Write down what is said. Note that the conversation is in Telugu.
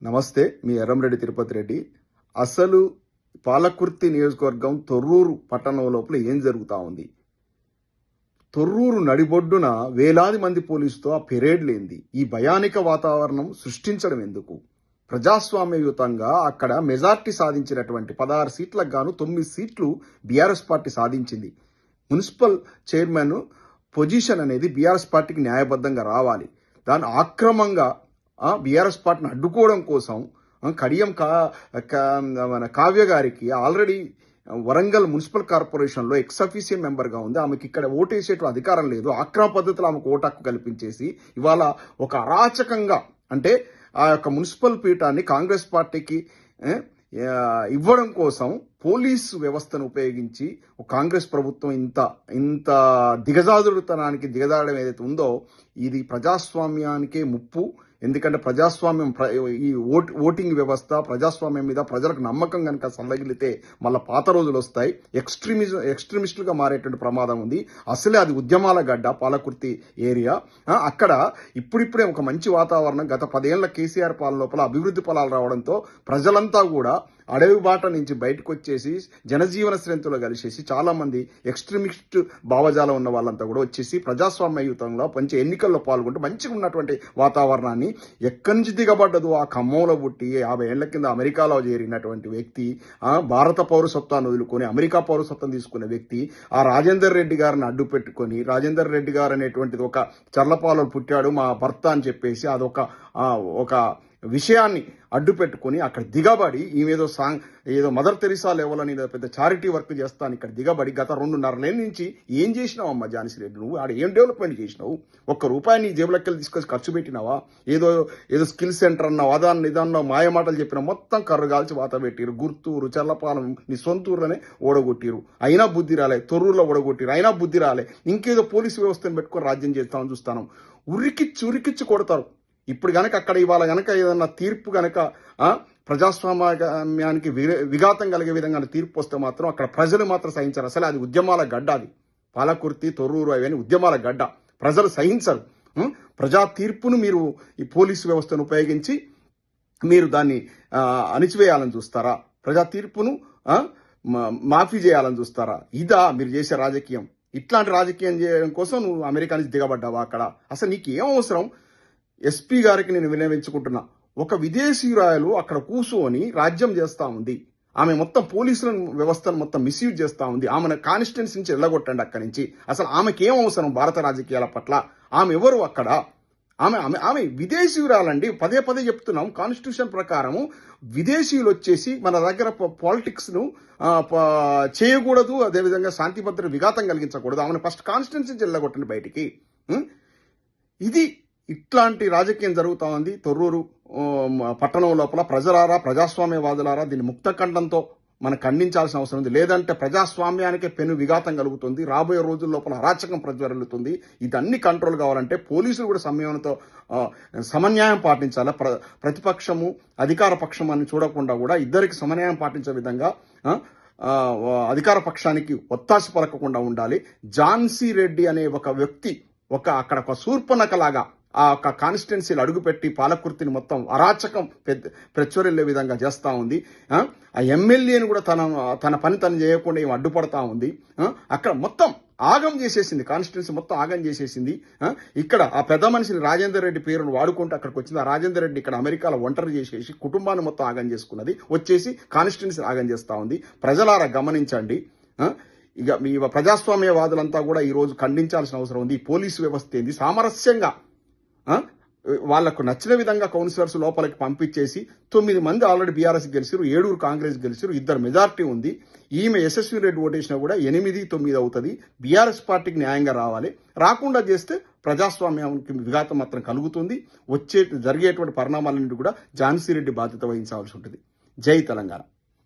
నమస్తే. మీ ఎర్రంరెడ్డి తిరుపతి రెడ్డి. అసలు పాలకుర్తి నియోజకవర్గం తొర్రూరు పట్టణం లోపల ఏం జరుగుతా ఉంది? తొర్రూరు నడిబొడ్డున వేలాది మంది పోలీసుతో ఆ పెరేడ్లేంది? ఈ భయానిక వాతావరణం సృష్టించడం ఎందుకు? ప్రజాస్వామ్యయుతంగా అక్కడ మెజార్టీ సాధించినటువంటి 16 సీట్లకు గాను 9 సీట్లు బీఆర్ఎస్ పార్టీ సాధించింది. మున్సిపల్ చైర్మన్ పొజిషన్ అనేది బీఆర్ఎస్ పార్టీకి న్యాయబద్ధంగా రావాలి. దాన్ని ఆక్రమంగా బీఆర్ఎస్ పార్టీని అడ్డుకోవడం కోసం కడియం మన కావ్య గారికి ఆల్రెడీ వరంగల్ మున్సిపల్ కార్పొరేషన్లో ఎక్స్-అఫీషియల్ మెంబర్గా ఉంది. ఆమెకి ఇక్కడ ఓటేసేట అధికారం లేదు. ఆక్రమ పద్ధతిలో ఆమెకు ఓటు హక్కు కల్పించేసి ఇవాళ ఒక అరాచకంగా అంటే ఆ యొక్క మున్సిపల్ పీఠాన్ని కాంగ్రెస్ పార్టీకి ఇవ్వడం కోసం పోలీసు వ్యవస్థను ఉపయోగించి కాంగ్రెస్ ప్రభుత్వం ఇంత దిగజారుడుతనానికి దిగజారడం ఏదైతే ఉందో ఇది ప్రజాస్వామ్యానికే ముప్పు. ఎందుకంటే ప్రజాస్వామ్యం ఈ ఓటింగ్ వ్యవస్థ ప్రజాస్వామ్యం మీద ప్రజలకు నమ్మకం కనుక సల్లగిలితే మళ్ళీ పాత రోజులు వస్తాయి. ఎక్స్ట్రీమిస్టులుగా మారేటువంటి ప్రమాదం ఉంది. అసలే అది ఉద్యమాల గడ్డ పాలకుర్తి ఏరియా. అక్కడ ఇప్పుడిప్పుడే ఒక మంచి వాతావరణం గత 10 ఏళ్ల కేసీఆర్ పాలన లోపల అభివృద్ధి ఫలాలు రావడంతో ప్రజలంతా కూడా అడవి బాట నుంచి బయటకు వచ్చేసి జనజీవన శ్రేణిలో కలిసేసి చాలా మంది ఎక్స్ట్రీమిస్ట్ భావజాలం ఉన్న వాళ్ళంతా కూడా వచ్చేసి ప్రజాస్వామ్యయుతంలో మంచి ఎన్నికల్లో పాల్గొంటూ మంచిగా ఉన్నటువంటి వాతావరణాన్ని ఎక్కడి నుంచి దిగబడ్డదు ఆ ఖమ్మంలో పుట్టి 50 ఏళ్ల కింద అమెరికాలో చేరినటువంటి వ్యక్తి, భారత పౌరసత్వాన్ని వదులుకొని అమెరికా పౌరసత్వం తీసుకునే వ్యక్తి, ఆ రాజేందర్ రెడ్డి గారిని అడ్డు పెట్టుకొని రాజేందర్ రెడ్డి గారు అనేటువంటిది ఒక చర్లపాలలో పుట్టాడు మా భర్త అని చెప్పేసి అదొక విషయాన్ని అడ్డు పెట్టుకుని అక్కడ దిగబడి ఈమెదో ఏదో మదర్ తెరిసా లెవెల్ అని పెద్ద చారిటీ వర్క్ చేస్తాను ఇక్కడ దిగబడి గత 2.5 ఏళ్ళ నుంచి ఏం చేసినావు అమ్మ ఝాన్సీ రెడ్డి? నువ్వు ఆడ ఏం డెవలప్మెంట్ చేసినావు? ₹1 నీ జేబులకి తీసుకొచ్చి ఖర్చు పెట్టినావా? ఏదో స్కిల్ సెంటర్ అన్నావు, ఇదన్నావు, మాయమాటలు చెప్పినా మొత్తం కర్రగాల్చి వాత పెట్టిరు. గుర్తూరు చల్లపాలెం నీ సొంతూరులోనే ఓడగొట్టిరు. అయినా బుద్ధి రాలే. తొర్రూరులో ఓడగొట్టిరు, అయినా బుద్ధి రాలే. ఇంకేదో పోలీసు వ్యవస్థను పెట్టుకొని రాజ్యం చేస్తామని చూస్తాను. ఉరికిచ్చి కొడతారు. ఇప్పుడు గనక అక్కడ ఇవాళ గనక ఏదన్నా తీర్పు గనక ప్రజాస్వామ్యానికి విఘాతం కలిగే విధంగా తీర్పు వస్తే మాత్రం అక్కడ ప్రజలు మాత్రం సహించరు. అసలు అది ఉద్యమాల గడ్డ. అది పాలకుర్తి తొర్రూరు అవన్నీ ఉద్యమాల గడ్డ. ప్రజలు సహించరు. ప్రజా తీర్పును మీరు ఈ పోలీసు వ్యవస్థను ఉపయోగించి మీరు దాన్ని అణిచివేయాలని చూస్తారా? ప్రజా తీర్పును మాఫీ చేయాలని చూస్తారా? ఇదా మీరు చేసే రాజకీయం? ఇట్లాంటి రాజకీయం చేయడం కోసం నువ్వు అమెరికా నుంచి దిగబడ్డావా? అక్కడ అసలు నీకు ఏం అవసరం? ఎస్పీ గారికి నేను విన్నవించుకుంటున్నా. ఒక విదేశీయురాయలు అక్కడ కూర్చొని రాజ్యం చేస్తా ఉంది. ఆమె మొత్తం పోలీసుల వ్యవస్థను మొత్తం మిస్యూజ్ చేస్తా ఉంది. ఆమెను కాన్స్టిట్యున్సీ నుంచి వెళ్ళగొట్టండి అక్కడి నుంచి. అసలు ఆమెకి ఏం అవసరం భారత రాజకీయాల పట్ల? ఆమె ఎవరు అక్కడ? ఆమె విదేశీయురాలండి. పదే చెప్తున్నాం. కాన్స్టిట్యూషన్ ప్రకారము విదేశీయులు వచ్చేసి మన దగ్గర పాలిటిక్స్ ను చేయకూడదు. అదేవిధంగా శాంతి భద్రత విఘాతం కలిగించకూడదు. ఆమెను ఫస్ట్ కాన్స్టిట్యున్సీ నుంచి వెళ్ళగొట్టండి బయటికి. ఇది ఇట్లాంటి రాజకీయం జరుగుతూ ఉంది తొర్రూరు పట్టణం లోపల. ప్రజలారా, ప్రజాస్వామ్యవాదులారా దీన్ని ముక్తఖండంతో మనం ఖండించాల్సిన అవసరం ఉంది. లేదంటే ప్రజాస్వామ్యానికే పెను విఘాతం కలుగుతుంది. రాబోయే రోజుల లోపల అరాచకం ప్రజ్వరులుతుంది. ఇదన్నీ కంట్రోల్ కావాలంటే పోలీసులు కూడా సమయంతో సమన్యాయం పాటించాలి. ప్రతిపక్షము అధికార పక్షం అని చూడకుండా కూడా ఇద్దరికి సమన్యాయం పాటించే విధంగా అధికార పక్షానికి ఒత్తాస పలకకుండా ఉండాలి. ఝాన్సీ రెడ్డి అనే ఒక వ్యక్తి అక్కడ ఒక శూర్పణఖలాగా ఆ యొక్క కాన్స్టిట్యున్సీలు అడుగుపెట్టి పాలకుర్తిని మొత్తం అరాచకం ప్రచురెళ్లే విధంగా చేస్తూ ఉంది. ఆ ఎమ్మెల్యేని కూడా తన పని తను చేయకుండా ఏమి అడ్డుపడతా ఉంది. అక్కడ మొత్తం ఆగం చేసేసింది. కాన్స్టిట్యున్సీ మొత్తం ఆగం చేసేసింది. ఇక్కడ ఆ పెద్ద మనిషిని రాజేందర్ రెడ్డి పేరును వాడుకుంటూ అక్కడికి వచ్చింది. ఆ రాజేందర్ రెడ్డి ఇక్కడ అమెరికాలో ఒంటరి చేసేసి కుటుంబాన్ని మొత్తం ఆగం చేసుకున్నది. వచ్చేసి కాన్స్టిట్యున్సీ ఆగం చేస్తూ ఉంది. ప్రజలారా గమనించండి. ఇక మీ ప్రజాస్వామ్యవాదులంతా కూడా ఈరోజు ఖండించాల్సిన అవసరం ఉంది. ఈ పోలీసు వ్యవస్థ ఏంది? సామరస్యంగా వాళ్లకు నచ్చిన విధంగా కౌన్సిలర్స్ లోపలికి పంపించేసి 9 మంది ఆల్రెడీ బీఆర్ఎస్ గెలిచారు, 7 కాంగ్రెస్ గెలిచారు, 2 మెజార్టీ ఉంది. ఈమె యశస్వి రెడ్డి ఓటేసినా కూడా 8-9 అవుతుంది. బీఆర్ఎస్ పార్టీకి న్యాయంగా రావాలి. రాకుండా చేస్తే ప్రజాస్వామ్యానికి విఘాతం మాత్రం కలుగుతుంది. జరిగేటువంటి పరిణామాలన్నింటి కూడా ఝాన్సీ రెడ్డి బాధ్యత వహించాల్సి ఉంటుంది. జై తెలంగాణ.